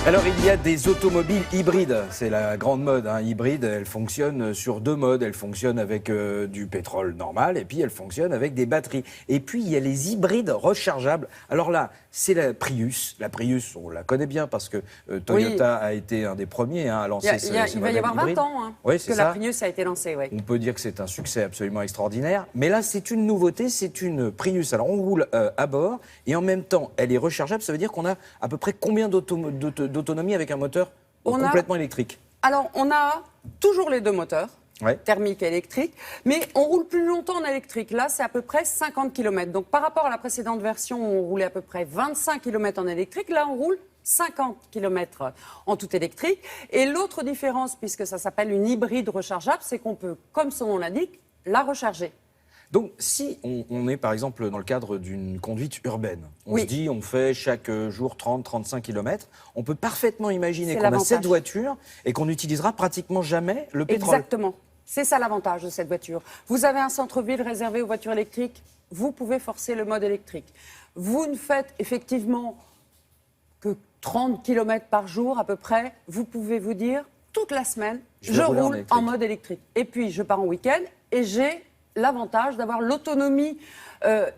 Alors il y a des automobiles hybrides, c'est la grande mode, hybride, elle fonctionne sur deux modes, elle fonctionne avec du pétrole normal et puis elle fonctionne avec des batteries. Et puis il y a les hybrides rechargeables. Alors là, c'est la Prius, on la connaît bien parce que Toyota a été un des premiers à lancer ce modèle hybride. Il va y avoir 20 ans que la Prius a été lancée. Oui. On peut dire que c'est un succès absolument extraordinaire, mais là c'est une nouveauté, c'est une Prius. Alors on roule à bord et en même temps elle est rechargeable, ça veut dire qu'on a à peu près combien d'autonomie avec un moteur complètement électrique? Alors, on a toujours les deux moteurs, thermique et électrique, mais on roule plus longtemps en électrique. Là, c'est à peu près 50 km. Donc, par rapport à la précédente version, on roulait à peu près 25 km en électrique. Là, on roule 50 km en tout électrique. Et l'autre différence, puisque ça s'appelle une hybride rechargeable, c'est qu'on peut, comme son nom l'indique, la recharger. Donc, si on est par exemple dans le cadre d'une conduite urbaine, on se dit on fait chaque jour 30-35 km, on peut parfaitement imaginer qu'on a cette voiture et qu'on n'utilisera pratiquement jamais le pétrole. Exactement. C'est ça l'avantage de cette voiture. Vous avez un centre-ville réservé aux voitures électriques, vous pouvez forcer le mode électrique. Vous ne faites effectivement que 30 km par jour à peu près, vous pouvez vous dire toute la semaine, je roule en mode électrique. Et puis je pars en week-end et j'ai l'avantage d'avoir l'autonomie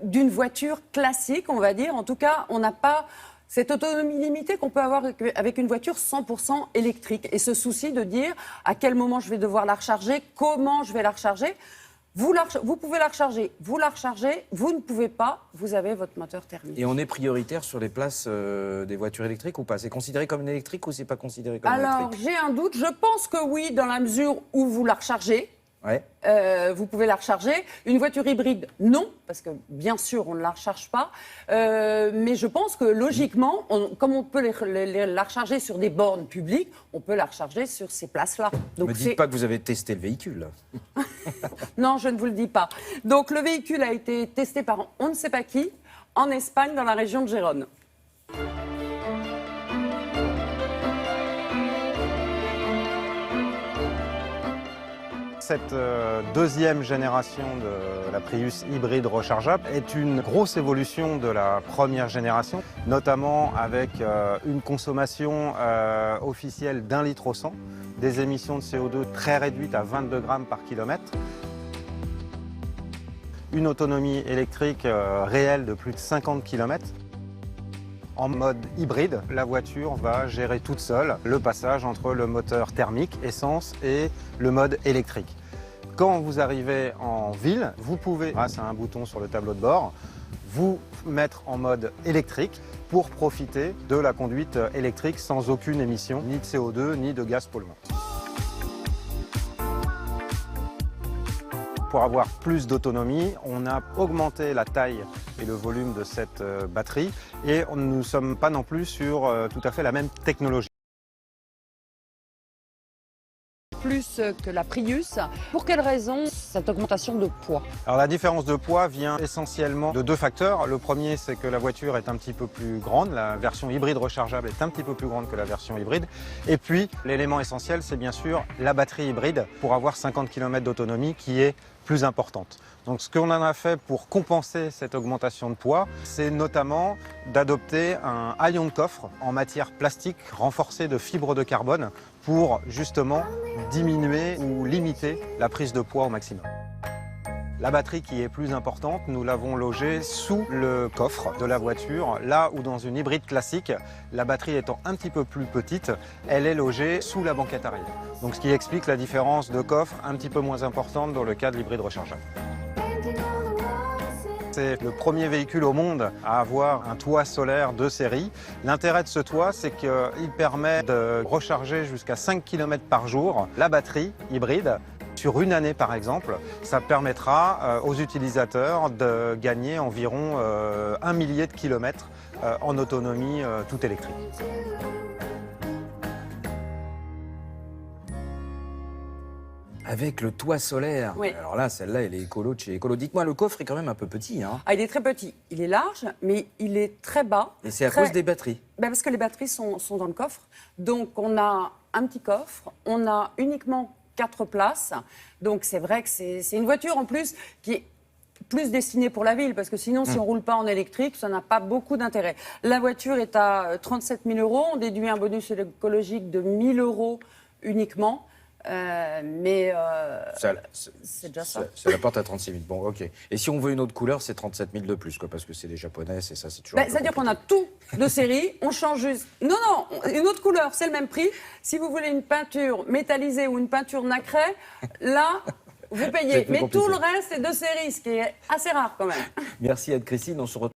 d'une voiture classique, on va dire. En tout cas, on n'a pas cette autonomie limitée qu'on peut avoir avec une voiture 100% électrique. Et ce souci de dire à quel moment je vais devoir la recharger, comment je vais la recharger. Vous pouvez la recharger, vous ne pouvez pas, vous avez votre moteur thermique. Et on est prioritaire sur les places des voitures électriques ou pas? C'est considéré comme une électrique ou c'est pas considéré comme une électrique? Alors, j'ai un doute, je pense que oui, dans la mesure où vous la rechargez. Vous pouvez la recharger. Une voiture hybride, non, parce que bien sûr, on ne la recharge pas. Mais je pense que logiquement, comme on peut la recharger sur des bornes publiques, on peut la recharger sur ces places-là. Ne me dites pas que vous avez testé le véhicule. Non, je ne vous le dis pas. Donc le véhicule a été testé par on ne sait pas qui, en Espagne, dans la région de Gérone. Cette deuxième génération de la Prius hybride rechargeable est une grosse évolution de la première génération, notamment avec une consommation officielle d'1 litre au 100, des émissions de CO2 très réduites à 22 grammes par kilomètre, une autonomie électrique réelle de plus de 50 km. En mode hybride, la voiture va gérer toute seule le passage entre le moteur thermique, essence, et le mode électrique. Quand vous arrivez en ville, vous pouvez, grâce à un bouton sur le tableau de bord, vous mettre en mode électrique pour profiter de la conduite électrique sans aucune émission, ni de CO2, ni de gaz polluant. Pour avoir plus d'autonomie, on a augmenté la taille et le volume de cette batterie et nous ne sommes pas non plus sur tout à fait la même technologie. Plus que la Prius. Pour quelle raison cette augmentation de poids? Alors la différence de poids vient essentiellement de deux facteurs. Le premier, c'est que la voiture est un petit peu plus grande, la version hybride rechargeable est un petit peu plus grande que la version hybride. Et puis l'élément essentiel, c'est bien sûr la batterie hybride pour avoir 50 km d'autonomie qui est plus importante. Donc ce qu'on en a fait pour compenser cette augmentation de poids, c'est notamment d'adopter un haillon de coffre en matière plastique renforcé de fibres de carbone pour justement diminuer ou limiter la prise de poids au maximum. La batterie qui est plus importante, nous l'avons logée sous le coffre de la voiture, là où dans une hybride classique, la batterie étant un petit peu plus petite, elle est logée sous la banquette arrière. Donc ce qui explique la différence de coffre un petit peu moins importante dans le cas de l'hybride rechargeable. C'est le premier véhicule au monde à avoir un toit solaire de série. L'intérêt de ce toit, c'est qu'il permet de recharger jusqu'à 5 km par jour la batterie hybride. Sur une année par exemple, ça permettra aux utilisateurs de gagner environ 1 millier de kilomètres en autonomie toute électrique. Avec le toit solaire. Oui. Alors là, celle-là, elle est écolo de chez écolo. Dites-moi, le coffre est quand même un peu petit. Il est très petit. Il est large, mais il est très bas. Et c'est à cause des batteries? Parce que les batteries sont dans le coffre. Donc on a un petit coffre, on a uniquement 4 places. Donc c'est vrai que c'est une voiture en plus qui est plus destinée pour la ville, parce que sinon, si on ne roule pas en électrique, ça n'a pas beaucoup d'intérêt. La voiture est à 37 000 €. On déduit un bonus écologique de 1 000 € uniquement. Mais c'est déjà ça. Ça la porte à 36 000. Bon, ok. Et si on veut une autre couleur, c'est 37 000 de plus, quoi, parce que c'est les japonais, c'est ça, c'est toujours. C'est-à-dire qu'on a tout de série, on change juste. Non, une autre couleur, c'est le même prix. Si vous voulez une peinture métallisée ou une peinture nacrée, là, vous payez. Mais tout le reste est de série, ce qui est assez rare quand même. Merci Anne-Christine, on se retrouve.